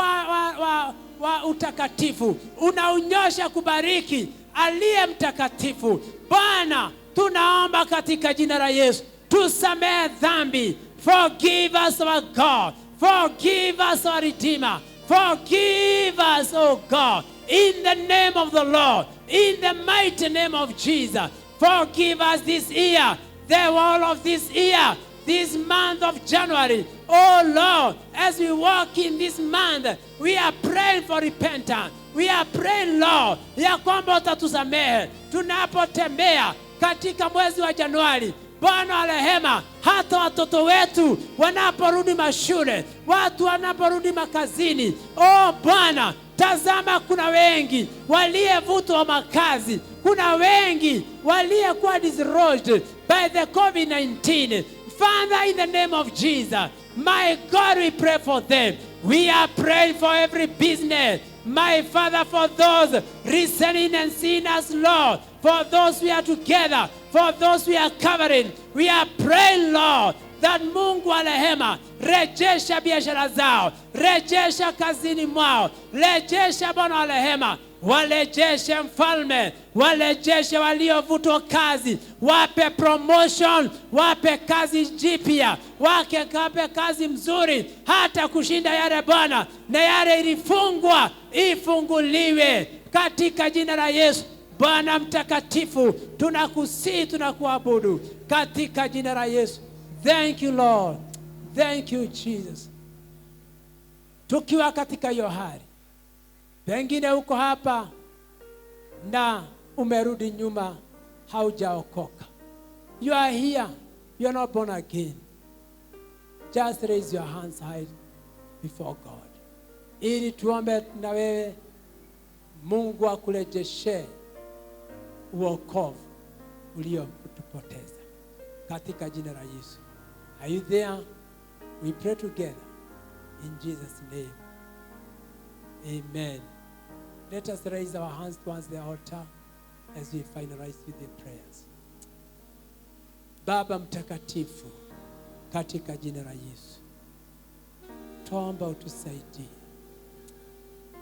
wa utakatifu unaunyosha kubariki aliye mtakatifu. Bwana, tunaomba katika jina la Yesu, tusamehe dhambi. Forgive us, our God. Forgive us, our Redeemer. Forgive us, oh God, in the name of the Lord, in the mighty name of Jesus. Forgive us this year, the whole of this year, this month of January. Oh Lord, as we walk in this month, we are praying for repentance. We are praying, Lord, ya kwamba utatusamehe tunapotembea katika mwezi wa Januari. Bwana wa rehema, hata watoto wetu wanaporudi mashule, watu wanaporudi makazini. Oh Bwana, tazama kuna wengi waliyevutwa makazi. Kuna wengi waliyekuwa dislodged by the COVID-19. Father, in the name of Jesus, my God, we pray for them. We are praying for every business. My Father, for those listening and seeing us, Lord, for those we are together, for those we are covering, we are praying, Lord, that Mungu wa rehema, rejesha biashara zao, rejesha kazini mwao, rejesha Bwana wa rehema, walejeshe mfalme, walejeshe waliovutwa kazi, wape promotion, wape kazi jipya, wape kazi mzuri, hata kushinda yale Bwana, na yale ilifungwa ifunguliwe katika jina la Yesu. Bwana mtakatifu, tunakusihi, tunakuabudu katika jina la Yesu. Thank you Lord. Thank you Jesus. Tukiwa katika hiyo hali, pengine uko hapa na umerudi nyuma, haujaokoka. You are here, you are not born again. Just raise your hands high before God, ili tuombe na wewe Mungu akurejeshe wokovu uliotupoteza katika jina la Yesu. Are you there? We pray together in Jesus' name. Amen. Let us raise our hands towards the altar as we finalize with the prayers. Baba mtakatifu, katika jina la Yesu, tuomba utusaidie.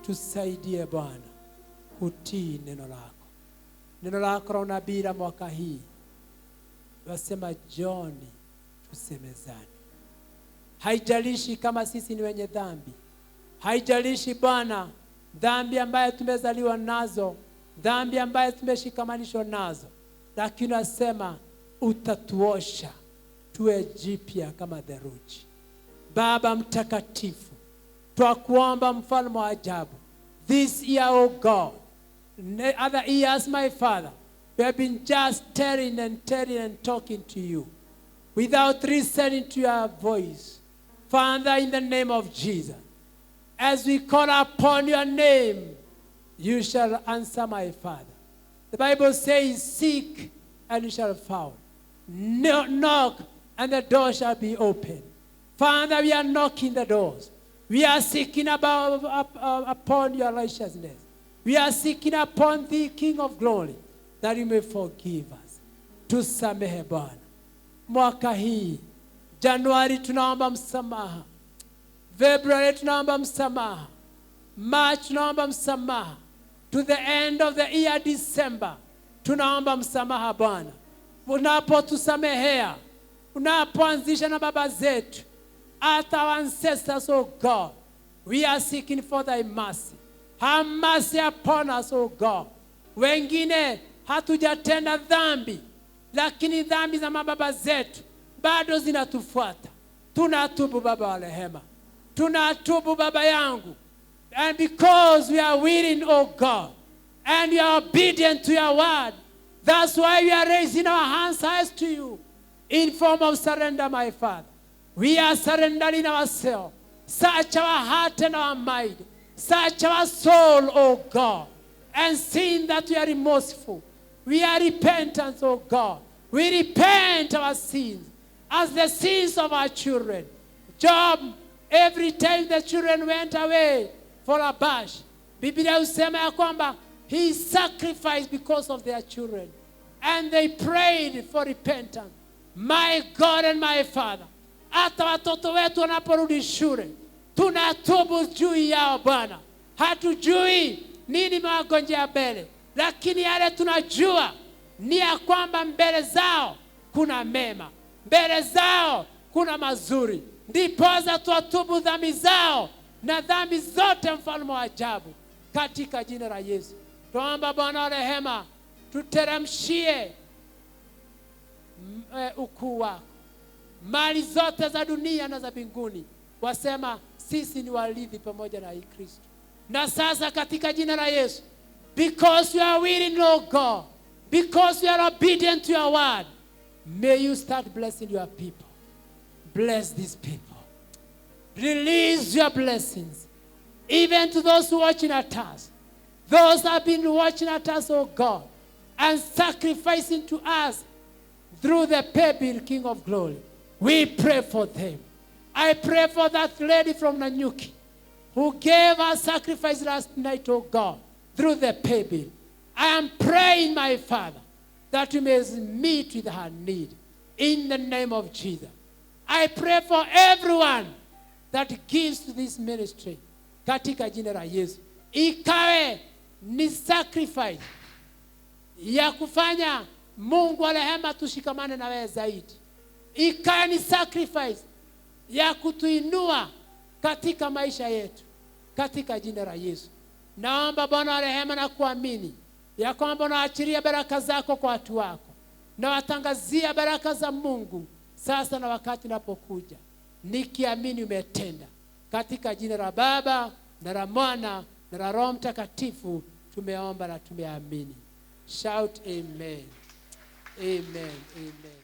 Tusaidie Bwana kutii neno lako. Neno lako la unabii la mwaka hii wasema John, tusemezane. Haijalishi kama sisi ni wenye dhambi. Haijalishi Bwana dhambi ambayo tumezaliwa nazo, dhambi ambayo tumeshikamanishwa nazo, lakini nasema utatuosha tuwe jipya kama theluji. Baba mtakatifu, twakuomba mfalme wa ajabu, this year, oh God, other years, my Father, we have been just telling and talking to you without listening to your voice. Father, in the name of Jesus, as we call upon your name, you shall answer, my Father. The Bible says, seek and you shall find. Knock and the door shall be open. Father, we are knocking the doors. We are seeking upon your righteousness. We are seeking upon thee, King of glory, that you may forgive us. Tusamehe Bwana. Mwaka hii, Januari tunaomba msamaha. February tunaomba msamaha. March tunaomba msamaha. To the end of the year, December, tunaomba msamaha Bwana. Unapotusamehea, unapoanzisha na baba zetu, at our ancestors, oh God, we are seeking for thy mercy. Have mercy upon us, oh God. Wengine hatujatenda dhambi, lakini dhambi za mababa zetu bado zinatufuata. Tunatubu Baba wa rehema. Tunatubu Baba yangu. And because we are willing, oh God, and we are obedient to your word, that's why we are raising our hands high to you in form of surrender, my Father. We are surrendering ourselves. Search our heart and our mind. Search our soul, oh God, and seeing that we are remorseful. We are repentant, oh God. We repent our sins as the sins of our children. Job, every time the children went away for a bash, Biblia husema ya kwamba he sacrificed because of their children. And they prayed for repentance. My God and my Father, hata watoto wetu wanaporudi shule, tunatubu juu yao Bwana. Hatujui nini magonjwa mbele, lakini yale tunajua ni ya kwamba mbele zao kuna mema, mbele zao kuna mazuri. Ndiposa tuatubu dhambi zao na dhambi zote, mfalme wa ajabu, katika jina la Yesu. Tuomba Bwana wa rehema, tuteremshie ukuu wako. Mali zote za dunia na za mbinguni, wasema sisi ni warithi pamoja na Kristo. Na sasa katika jina la Yesu, because you are willing, oh God, because you are obedient to your word, may you start blessing your people. Bless these people. Release your blessings, even to those who are watching at us. Those who have been watching at us, oh God, and sacrificing to us through the pay-bill, King of glory. We pray for them. I pray for that lady from Nanyuki who gave her sacrifice last night, oh God, through the pay-bill. I am praying, my Father, that you may meet with her need in the name of Jesus. I pray for everyone that gives to this ministry, katika jina la Yesu. Ikawe ni sacrifice ya kufanya Mungu wa rehema tushikamane na wewe zaidi. Ikawe ni sacrifice ya kutuinua katika maisha yetu, katika jina la Yesu. Naomba Bwana wa rehema na kuamini ya kwamba unaachilia baraka zako kwa watu wako, na watangazia baraka za Mungu sasa na wakati unapokuja, nikiamini umetenda. Katika jina la Baba na la Mwana na la Roho Mtakatifu tumeomba na tumeamini. Shout amen. Amen. Amen.